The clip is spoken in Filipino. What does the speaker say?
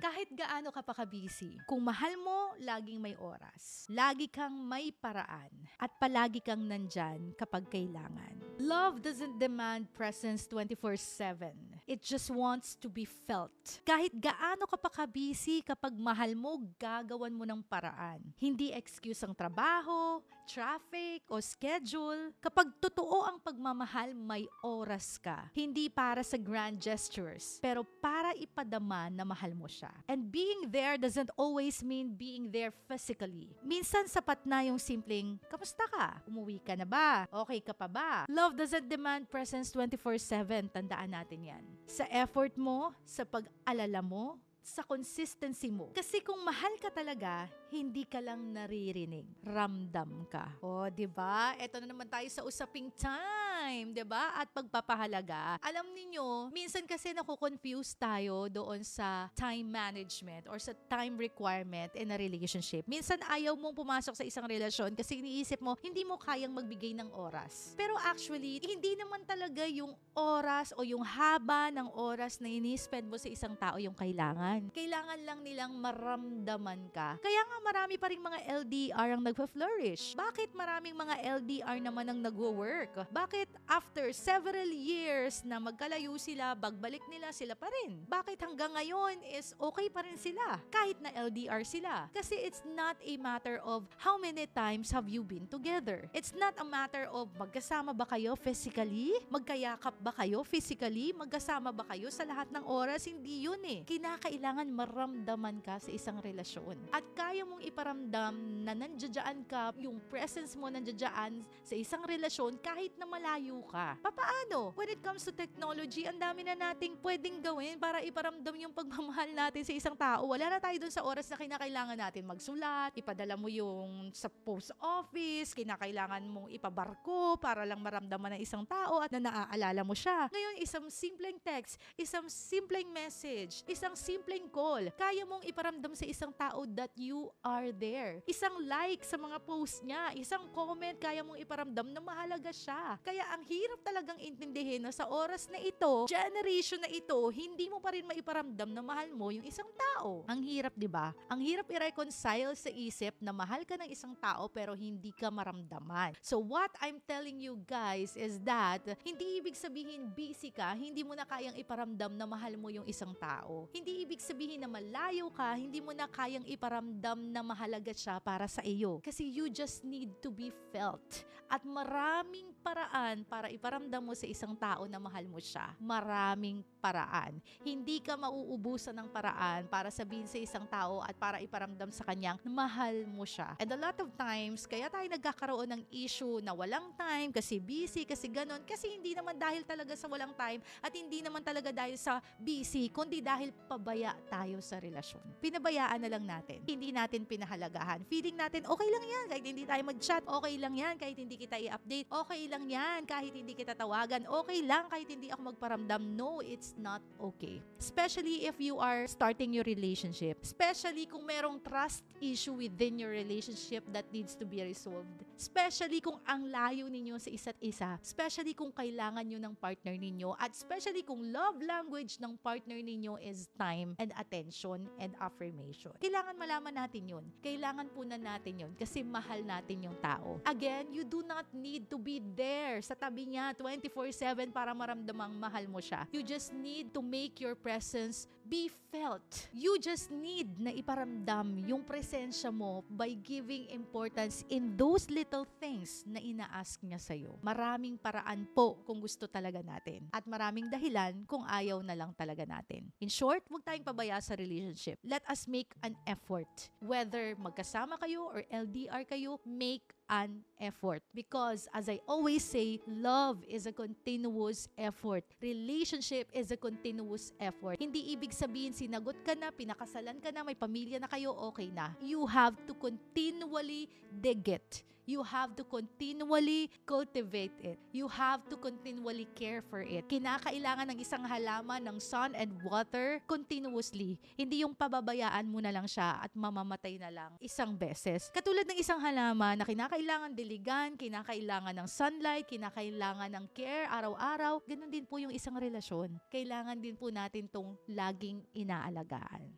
Kahit gaano ka pa ka-busy, kung mahal mo, laging may oras. Lagi kang may paraan. At palagi kang nandyan kapag kailangan. Love doesn't demand presence 24/7. It just wants to be felt. Kahit gaano ka pa ka-busy, kapag mahal mo, gagawan mo ng paraan. Hindi excuse ang trabaho, traffic, o schedule. Kapag totoo ang pagmamahal, may oras ka. Hindi para sa grand gestures, pero para ipadama na mahal mo siya. And being there doesn't always mean being there physically. Minsan sapat na yung simpleng, kamusta ka? Umuwi ka na ba? Okay ka pa ba? Love doesn't demand presence 24/7. Tandaan natin yan. Sa effort mo, sa pag-alala mo, sa consistency mo. Kasi kung mahal ka talaga, hindi ka lang naririnig. Ramdam ka. O, diba? Eto na naman tayo sa usaping time, diba? At pagpapahalaga. Alam niyo, minsan kasi nakukonfuse tayo doon sa time management or sa time requirement in a relationship. Minsan ayaw mong pumasok sa isang relasyon kasi iniisip mo, hindi mo kayang magbigay ng oras. Pero actually, hindi naman talaga yung oras o yung haba ng oras na ini-spend mo sa isang tao yung kailangan. Kailangan lang nilang maramdaman ka. Kaya nga marami pa rin mga LDR ang nagpa-flourish. Bakit maraming mga LDR naman ang nagwo-work? Bakit after several years na magkalayo sila, bagbalik nila sila pa rin? Bakit hanggang ngayon is okay pa rin sila? Kahit na LDR sila. Kasi it's not a matter of how many times have you been together. It's not a matter of magkasama ba kayo physically? Magkayakap ba kayo physically? Magkasama ba kayo sa lahat ng oras? Hindi yun eh. Kinakailangan maramdaman ka sa isang relasyon. At kaya mong iparamdam na nandiyan ka, yung presence mo nandiyan sa isang relasyon kahit na malayo ka. Papaano? When it comes to technology, ang dami na nating pwedeng gawin para iparamdam yung pagmamahal natin sa isang tao. Wala na tayo dun sa oras na kinakailangan natin magsulat, ipadala mo yung sa post office, kinakailangan mong ipabarko para lang maramdaman ng isang tao at na naaalala mo siya. Ngayon, isang simpleng text, isang simpleng message, isang simpleng call, kaya mong iparamdam sa isang tao that you are there. Isang like sa mga post niya, isang comment, kaya mong iparamdam na mahalaga siya. Kaya ang hirap talagang intindihin na sa oras na ito, generation na ito, hindi mo pa rin maiparamdam na mahal mo yung isang tao. Ang hirap, di ba? Ang hirap i-reconcile sa isip na mahal ka ng isang tao pero hindi ka maramdaman. So what I'm telling you guys is that hindi ibig sabihin busy ka, hindi mo na kayang iparamdam na mahal mo yung isang tao. Hindi ibig sabihin na malayo ka, hindi mo na kayang iparamdam na mahalaga siya para sa iyo. Kasi you just need to be felt. At maraming paraan para iparamdam mo sa isang tao na mahal mo siya. Maraming paraan. Hindi ka mauubusan ng paraan para sabihin sa isang tao at para iparamdam sa kanyang na mahal mo siya. And a lot of times, kaya tayo nagkakaroon ng issue na walang time, kasi busy, kasi ganon, kasi hindi naman dahil talaga sa walang time at hindi naman talaga dahil sa busy, kundi dahil pabaya tayo sa relasyon. Pinabayaan na lang natin. Hindi natin pinahalagahan. Feeling natin, okay lang yan kahit hindi tayo mag-chat. Okay lang yan kahit hindi kita i-update. Okay lang yan kahit hindi kita tawagan. Okay lang kahit hindi ako magparamdam. No, it's not okay. Especially if you are starting your relationship. Especially kung merong trust issue within your relationship that needs to be resolved. Especially kung ang layo ninyo sa isa't isa. Especially kung kailangan nyo ng partner ninyo. At especially kung love language ng partner ninyo is time and attention and affirmation. Kailangan malaman natin yun. Kailangan punan natin yun kasi mahal natin yung tao. Again, you do not need to be there sa tabi niya 24/7 para maramdamang mahal mo siya. You just need to make your presence be felt. You just need na iparamdam yung presensya mo by giving importance in those little things na ina-ask niya sa'yo. Maraming paraan po kung gusto talaga natin. At maraming dahilan kung ayaw na lang talaga natin. In short, huwag tayong pabaya sa relationship. Let us make an effort. Whether magkasama kayo or LDR kayo, make an effort. Because as I always say, love is a continuous effort. Relationship is a continuous effort. Hindi ibig sabihin sinagot ka na, pinakasalan ka na, may pamilya na kayo, okay na. You have to continually dig it. You have to continually cultivate it. You have to continually care for it. Kinakailangan ng isang halaman ng sun and water continuously. Hindi yung pababayaan mo na lang siya at mamamatay na lang isang beses. Katulad ng isang halaman na kinakailangan diligan, kinakailangan ng sunlight, kinakailangan ng care araw-araw, ganun din po yung isang relasyon. Kailangan din po natin tong laging inaalagaan.